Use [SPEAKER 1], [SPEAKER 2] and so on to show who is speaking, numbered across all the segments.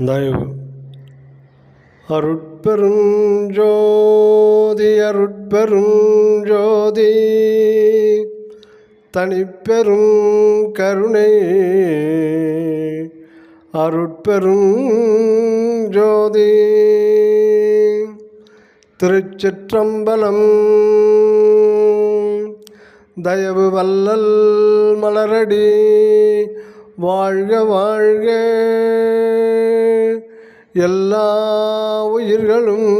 [SPEAKER 1] தயவு அருட்பெருஞ்சோதி அருட்பெருஞ்சோதி தனிப்பெரும் கருணை அருட்பெருஞ்சோதி. திருச்சிற்றம்பலம். தயவு வல்லல் மலரடி வாழ்க வாழ்க. எல்லா உயிர்களும்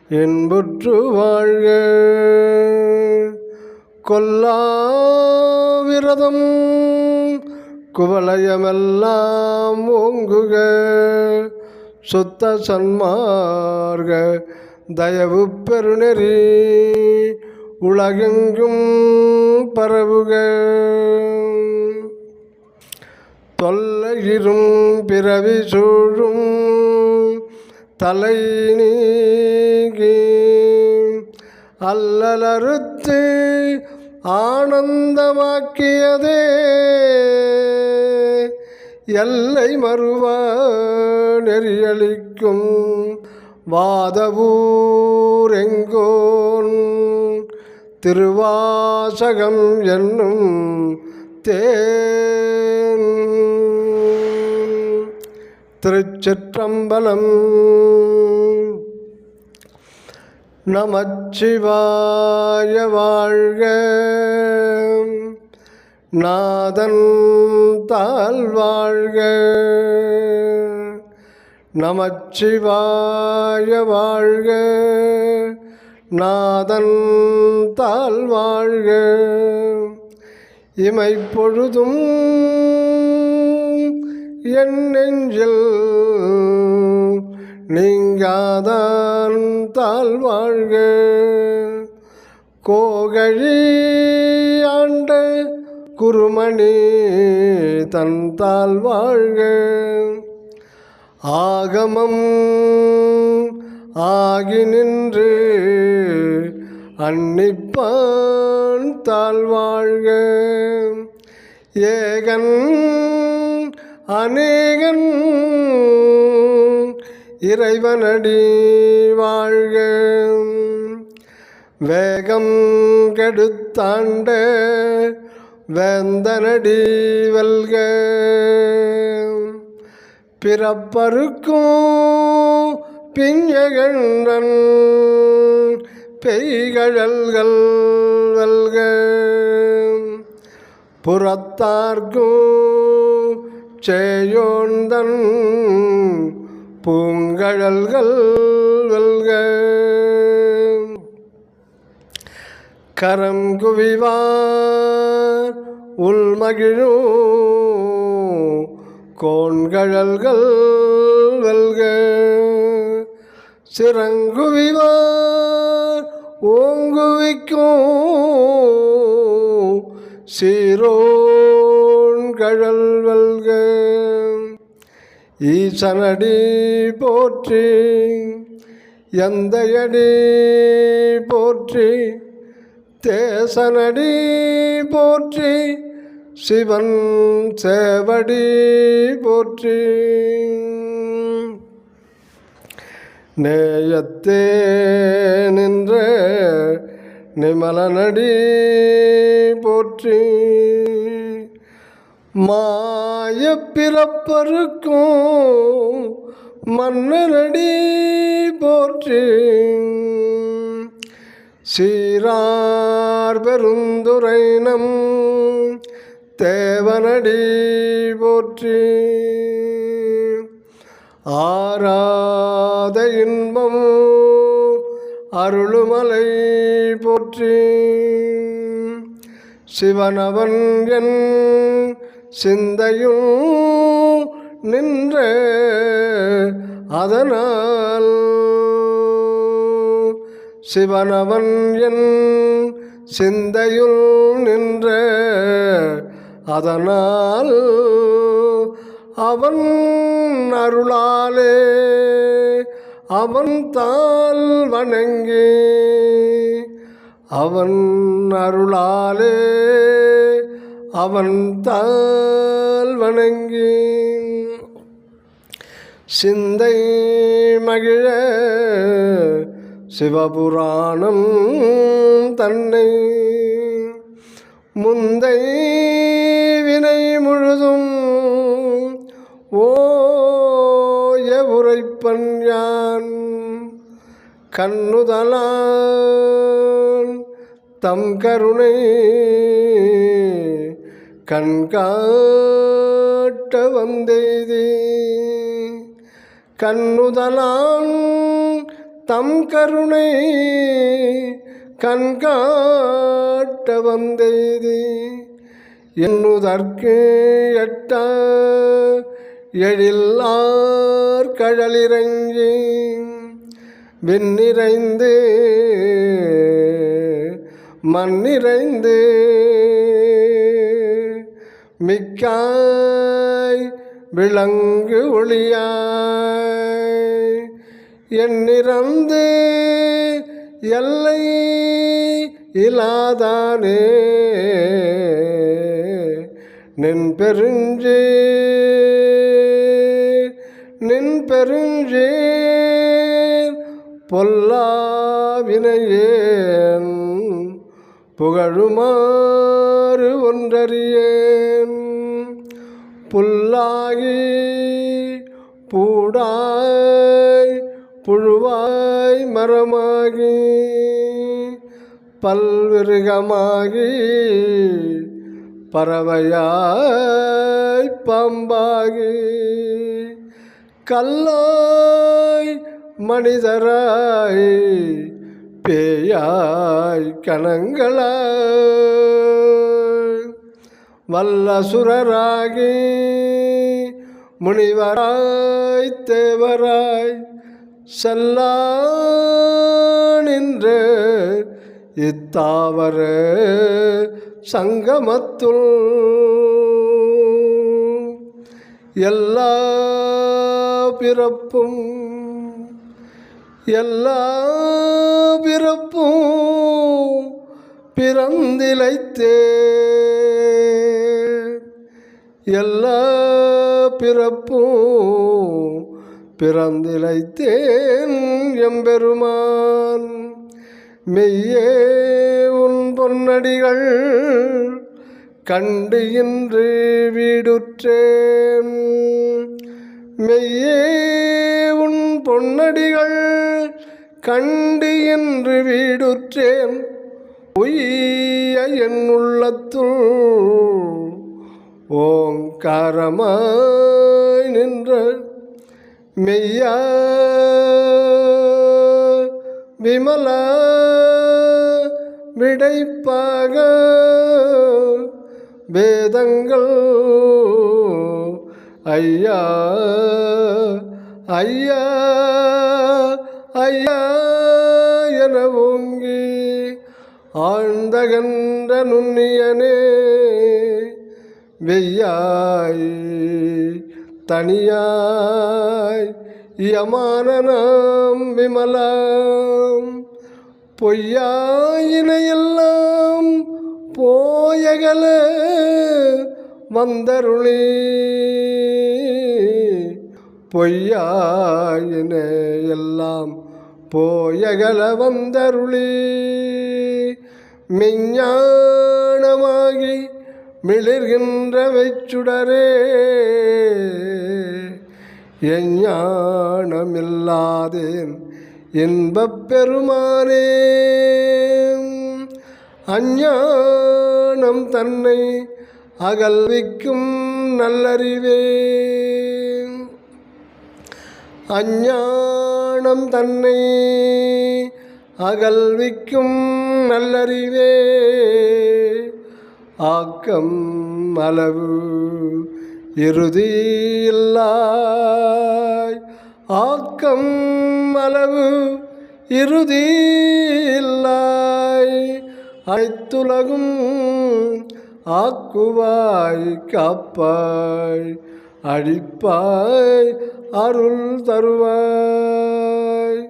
[SPEAKER 1] என்புற்று வாழ்க. கொல்லாவிரதம் குவலயமெல்லாம் ஓங்குக. சுத்த சன்மார்க்க தயவு பெருநெறி உலகெங்கும் பரவுக. தொல்லையிரும் பிறவி சூழும் தலை நீங்கி அல்லலறுத்து ஆனந்தமாக்கியதே எல்லை மறுவா நெறியளிக்கும் வாதவூரெங்கோன் திருவாசகம் என்னும் தேன். திருச்சிற்றம்பலம். நமச்சிவாய வாழ்க. நாதன் தாழ்வாழ்க. நமச்சிவாய வாழ்க. நாதன் தாழ்வாழ்க. இமைப்பொழுதும் என் நெஞ்சில் நீங்காதான் தாழ்வாழ்க. கோகழி ஆண்ட குருமணி தன் தாழ்வாழ்க. ஆகமம் ஆகி நின்று அன்னிப்பான் தாழ்வாழ்க. ஏகன் அநேகன் இறைவனடி வாழ்க. வேகம் கெடுத்தாண்ட வேந்தனடி வெல்க. பிறப்பருக்கும் பிஞ்சகண்டன் பெய்கழல்கள் வெல்க. புறத்தார்க்கும் சேயோந்தன் பூங்கழல்கள் வெல்க. கரம் குவிவார் உள்மகிழும் கோண்கழல்கள் வெல்க. சிறங்குவிவார் ஓங்குவிக்கும் சீரோன்கழல் வெல்க. ஈசனடி போற்றி எந்தையடி போற்றி தேசனடி போற்றி சிவன் சேவடி போற்றி. நேயத்தே நின்ற நிமலனடி போற்றி. மாயப்பிறப்பருக்கும் மன்னனடி போற்றி. சீரார் பெருந்துரைனம் தேவனடி போற்றி. ஆராத இன்பம் அருளுமலை போற்றி. சிவனவன் என் சிந்தையும் நின்ற அதனால். சிவனவன் என் சிந்தையுள் நின்ற அதனால். அவன் அருளாலே அவன் தாள் வணங்கி. அவன் அருளாலே அவன் தாள் வணங்கி. சிந்தை மகிழ சிவபுராணம் தன்னை முந்தை வினை முழுதும் ஓய உரைப்பன் யான் கண்ணுதலான் தம் கருணை கண்காட்ட வந்தெய்தி கண்ணுதலான் தம் கருணை கண்காட்ட வந்தெய்தி எண்ணுதற்கு எட்ட எழில்லார் கடலிறங்கி விண்ணிறைந்து மண்ணிறைந்து மிக்காய் விளங்கு ஒளியாய் எண்ணிறந்து எல்லை இலாதானே நின் பெருஞ்சே பொல்லாவினையேன் புகழுமாறு ஒன்றறியேன் புல்லாகி பூடாய் புழுவாய் மரமாகி பல்விருகமாகி பறவையாய் பாம்பாகி கல்லாய் மனிதராய் பேயாய் கணங்களாய் வல்லசுரராகி முனிவராய் தேவராய் செல்லா நின்ற இத்தாவர சங்கமத்துள் எல்லா பிறப்பும் பிறந்திலைத்தே எல்லா பிறப்பும் பிறந்திலைத்தேன் எம்பெருமான் மெய்யே உன் பொன்னடிகள் கண்டு இன்று வீடுற்றேன் மெய்யே உன் பொன்னடிகள் கண்டு என்று வீடுற்றேன் பொய்ய என் உள்ளத்துள் ஓங்காரமாய் நின்ற மெய்யா விமல விடைப்பாக வேதங்கள் ஐயா ஐயா ஐயா என ஓங்கி ஆழ்ந்தகன்ற நுண்ணியனே வெய்யாய் தனியாய் யமான நாம் விமலாம் பொய்யாயினையெல்லாம் போயகல வந்தருளி பொய்யாயின எல்லாம் போயகல வந்தருளி மெஞ்ஞானமாகி மிளிர்கின்ற வெச்சுடரே எஞ்ஞானமில்லாதேன் இன்பப் பெருமானே அஞ்ஞானம் தன்னை அகல்விக்கும் நல்லறிவே அஞ்ஞானம் தன்னை அகல்விக்கும் நல்லறிவே ஆக்கம் அளவு இறுதியில்லாய் ஆக்கம் அளவு இறுதியில்லாய் அனைத்துலகும் ஆக்குவாய் காப்பாய் அழிப்பாய் அருள் தருவாய்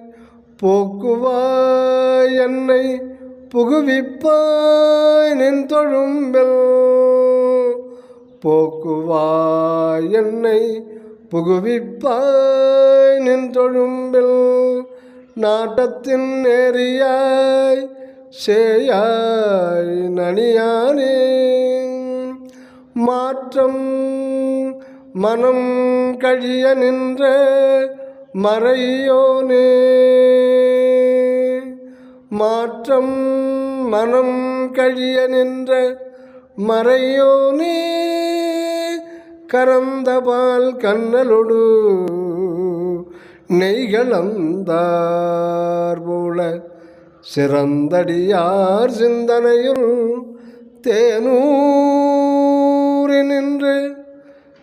[SPEAKER 1] போக்குவாய் என்னை புகுவிப்பாய் நின் தொழும்பில் போக்குவாய் என்னை புகுவிப்பாய் நின்றொழும்பில் நாட்டத்தின் நேரியாய் சேயாய் நனியானே மாற்றம் மனம் கழிய நின்ற மறையோனே மாற்றம் மனம் கழிய நின்ற மறையோனே கரந்தபால் கண்ணலொடு நெய்களந்தார் போல சிறந்தடியார் சிந்தனையுள் தேனூறி நின்று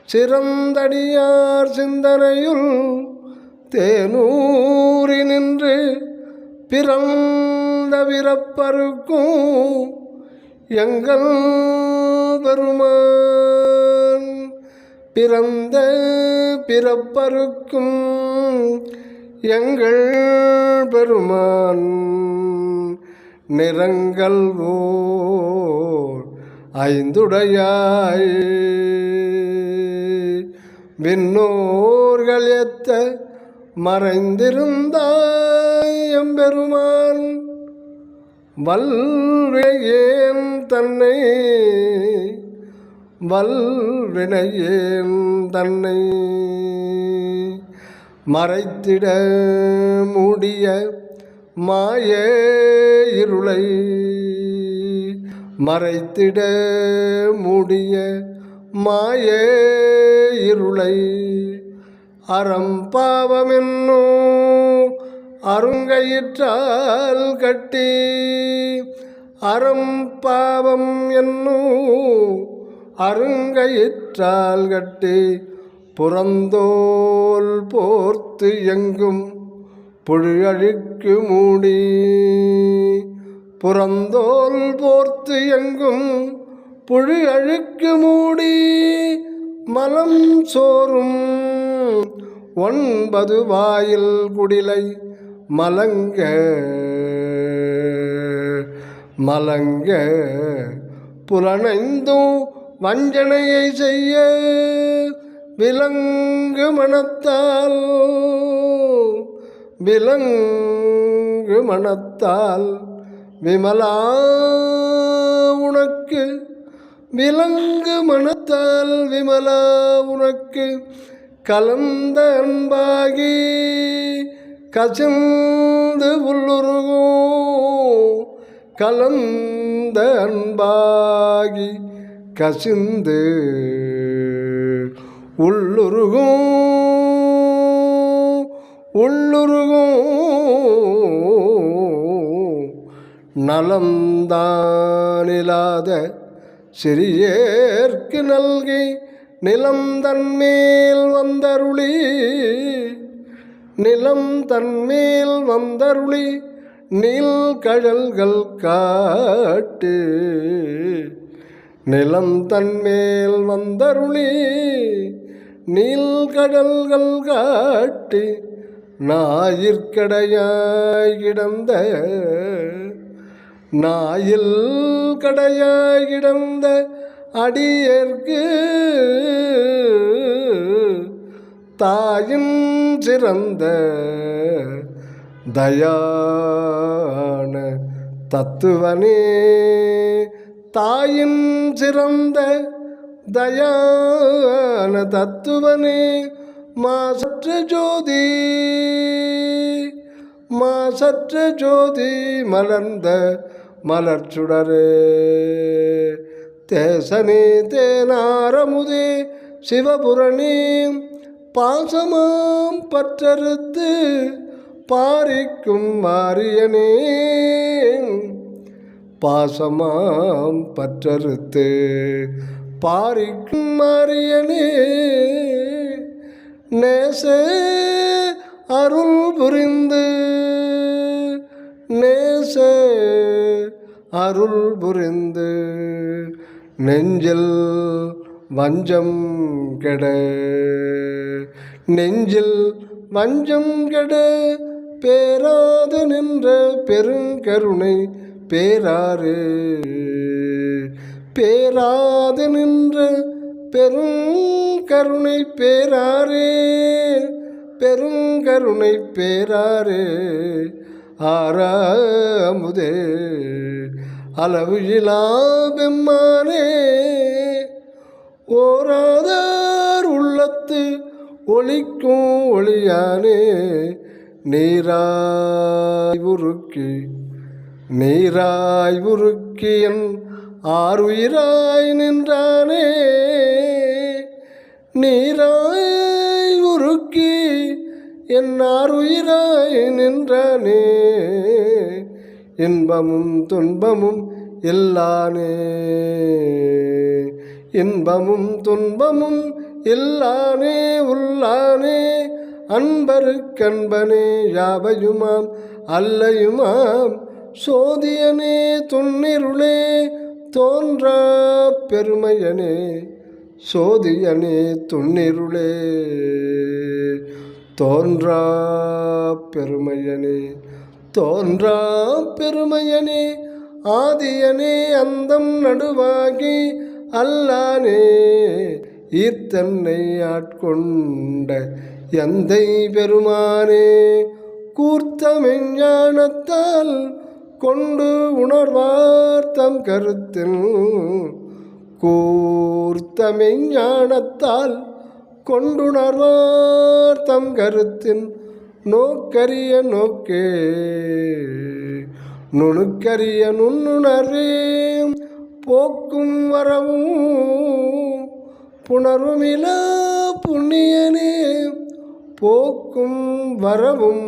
[SPEAKER 1] சிறந்தடியார் சிந்தனையுள் தேனூறி நின்று பிறந்த பிறப்பருக்கும் எங்கள் பெருமான் பிறந்த பிறப்பருக்கும் எங்கள் பெருமான் நிறங்கள் ஓர் ஐந்துடையாய் விண்ணோர்கள் ஏத்த மறைந்திருந்தாய் எம்பெருமான் வல்வினையேன் தன்னை வல்வினையேன் தன்னை மறைத்திட மூடிய மாய இருளை மறைத்திட மூடிய மாய இருளை அறம்பாவமென்னோ அருங்கயிற்றால் கட்டி அறம்பாவம் என்னும் அருங்கயிற்றால் கட்டி புறந்தோல் போர்த்து எங்கும் புழு அழுக்கு மூடி புறந்தோல் போர்த்து எங்கும் புழு அழுக்கு மூடி மலம் சோறும் 9 வாயில் குடிலை மலங்க மலங்க புலனைந்தும் வஞ்சனையை செய்ய விலங்கு மனத்தால் விலங்கு மனத்தால் விமலா உனக்கு விலங்கு மனத்தால் விமலா உனக்கு கலந்த அன்பாகி கசிந்து உள்ளுருகும் கலந்த அன்பாகி கசிந்து உள்ளுருகும் உள்ளுருகும் நலம்தானில்லாத சிறியேற்கு நல்கி நிலம் தன்மேல் வந்தருளி நிலம் தன்மேல் வந்தருளி நீல் கழல்கள் காட்டு நிலம் தன்மேல் வந்தருளி நீல் கடல்கள் காட்டி ஞாயிற்கடையாய் கிடந்த நாயில் கடையாய் கிடந்த அடியேற்கு தாயின் சிறந்த தயான தத்துவனே தாயின் சிறந்த தயான தத்துவனே மாசற்ற ஜோதி மாசற்ற ஜோதி மலர்ந்த மலர்ச்சுடரே தேசனே தேனாரமுதே சிவபுரணி பாசமாம் பற்றறுத்து பாரிக்கும் மாரியனே பாசமாம் பற்றறுத்து பாரிக்கும் மாரியனே நேச அருள் புரிந்து நேச அருள் புரிந்து நெஞ்சில் வஞ்சம் கெட நெஞ்சில் வஞ்சம் கெட பேராது நின்ற பெருங்கருணை பேராறு பேராது நின்ற பெருங்கருணை பேராரே பெருங்கருணை பேராரே ஆறாமுதே அளவு இலா பெம்மானே ஓராதார் உள்ளத்து ஒளிக்கும் ஒளியானே நீராய் உருக்கி என் ஆறுயிராய் நின்றானே நீராய் உருக்கி என் ஆறுயிராய் நின்றானே இன்பமும் துன்பமும் இல்லானே இன்பமும் துன்பமும் இல்லானே உள்ளானே அன்பருக்கன்பனே யாவையுமாம் அல்லையுமாம் சோதியனே துன்னிருளே தோன்றா பெருமையனே சோதியனே துன்னிருளே தோன்றா பெருமையனே தோன்றா பெருமையனே ஆதியனே அந்தம் நடுவாகி அல்லானே ஈர்த்தன்னை ஆட்கொண்ட எந்தை பெருமானே கூர்த்தமெஞ்ஞானத்தால் கொண்டு உணர்வார் தம் கருத்தில் கூர்த்தமெஞ்ஞானத்தால் கொண்டுணர்வார் தம் கருத்தின் நோக்கரிய நோக்கே நுணுக்கரிய நுண்ணுணர்வே போக்கும் வரவும் புணருமிலா புண்ணியனே போக்கும் வரவும்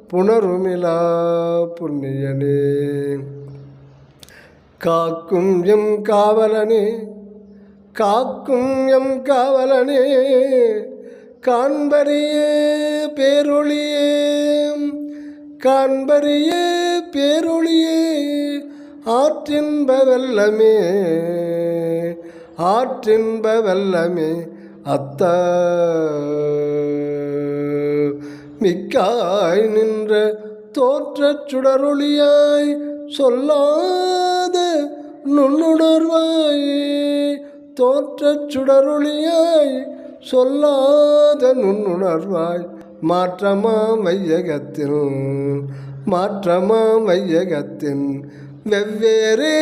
[SPEAKER 1] புணருமிலா புண்ணியனே காக்கும் எம் காவலனே காக்கும் எம் காவலனே காண்பரிய பேரொளியே காண்பரிய பேரொளியே ஆற்றின்ப வெல்லமே ஆற்றின்ப வெல்லமே அத்த மிக்காய் நின்ற தோற்றச் சுடரொளியாய் சொல்லாத நுண்ணுணர்வாய் தோற்றச் சுடரொளியாய் சொல்லாத நுண்ணுணர்வாய் மாற்றமாம் வையகத்தின் வெவ்வேறே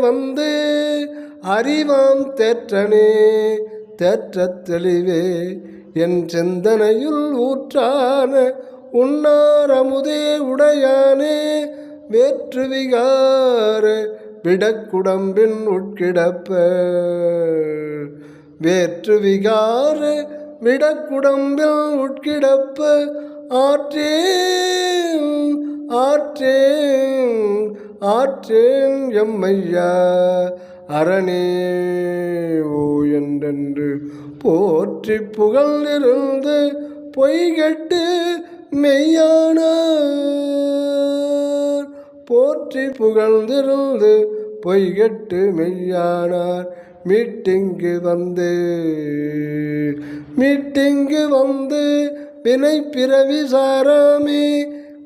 [SPEAKER 1] வந்து அறிவாம் தேற்றனே தேற்றத் தெளிவே என் சிந்தனையுள் ஊற்றான உன்னாரமுதே உடையானே வேற்றுவிகார விடக்குடம்பின் உட்கிடப்ப வேற்றுவிகார விடக்குடம்பில் உட்கிடப்ப ஆற்றேன் எம்மையா அரணே ஓ என்றென்று போற்றி புகழ்ந்திருந்து பொய்கட்டு மெய்யானார் போற்றி புகழ்ந்திருந்து பொய்கட்டு மெய்யானார் மீட்டிங்கு வந்து வினை பிறவி சாராமே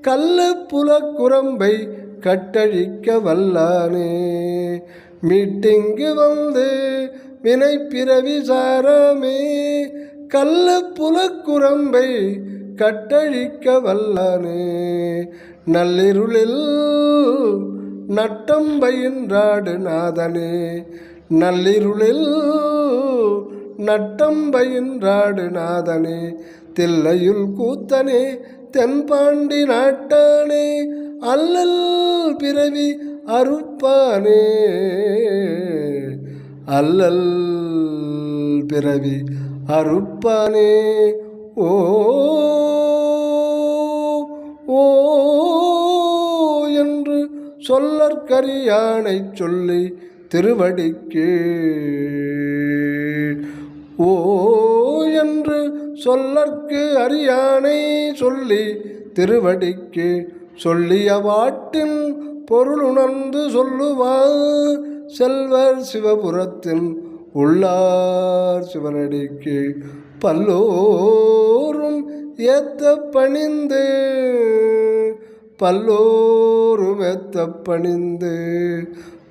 [SPEAKER 1] கள்ள புலக்குரம்பை கட்டழிக்க வல்லானே மீட்டிங்கு வந்து வினை பிறவி சாராமே கள்ள புலக்குரம்பை கட்டழிக்க வல்லானே நள்ளிருளில் நட்டம் பயின்றாடு நாதனே நள்ளிருளில் நட்டம் பயின்றாடு நாதனே தில்லையுள் கூத்தனே தென்பாண்டி நாட்டானே அல்லல் பிறவி அறுப்பானே அல்லல் பிறவி அறுப்பானே ஓ ஓ என்று சொல்லற்கரியானை சொல்லி திருவடிக்கு ஓ என்று சொல்லற்கு அரியானை சொல்லி திருவடிக்கு சொல்லிய வாட்டின் பொருள் உணர்ந்து சொல்லுவார் செல்வர் சிவபுரத்தின் உள்ளார் சிவனடிக்கு பல்லோரும் ஏத்த பணிந்து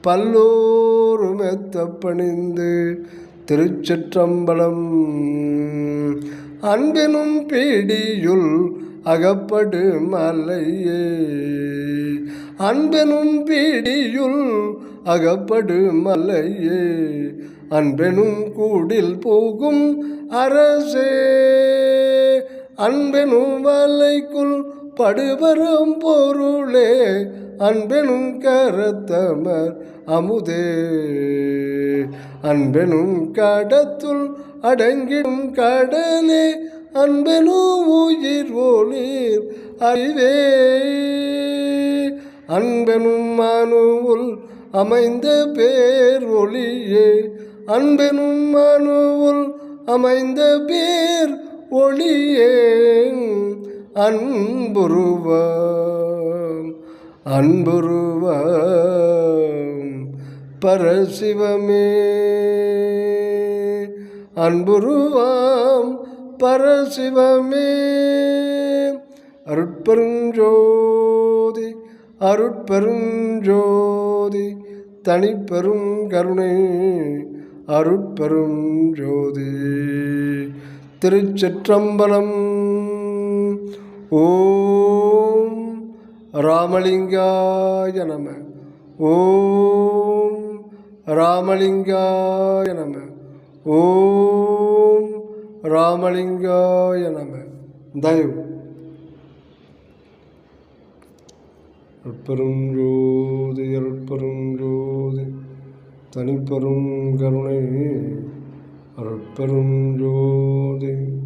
[SPEAKER 1] பல்லோரும் பணிந்து திருச்சிற்றம்பலம். அன்பெனும் பீடியுள் அகப்படு மலையே, அன்பெனும் பீடியுள் அகப்படு மலையே, அன்பெனும் கூடில் போகும் அரசே, அன்பெனும் வலைக்குள் படுவரும் பொருளே, அன்பெனும் கரத்தமர் அமுதே, அன்பெனும் கடத்துள் அடங்கிடும் கடலே, அன்பெனும் உயிர் ஒளிர் அறிவே, அன்பெனும் மனுவுள் அமைந்த பேர் ஒளியே, அன்பெனும் மனுவுள் அமைந்த பேர் ஒளியே, அன்புருவாம் அன்புருவாம் பரசிவமே, அன்புருவாம் பரசிவமே. அருட்பெருஞ்சோதி அருட்பெருஞ்சோதி தனிப்பெரும் கருணை அருட்பெருஞ்சோதி. திருச்சிற்றம்பலம். ஓம் ராமலிங்காய நம. ஓம் ராமலிங்காய நம. ஓம் ராமலிங்காய நம. தயவு அருட்பெரும் ஜோதி அருட்பெரும் ஜோதி தனிப்பெரும் கருணை அருட்பெரும் ஜோதி.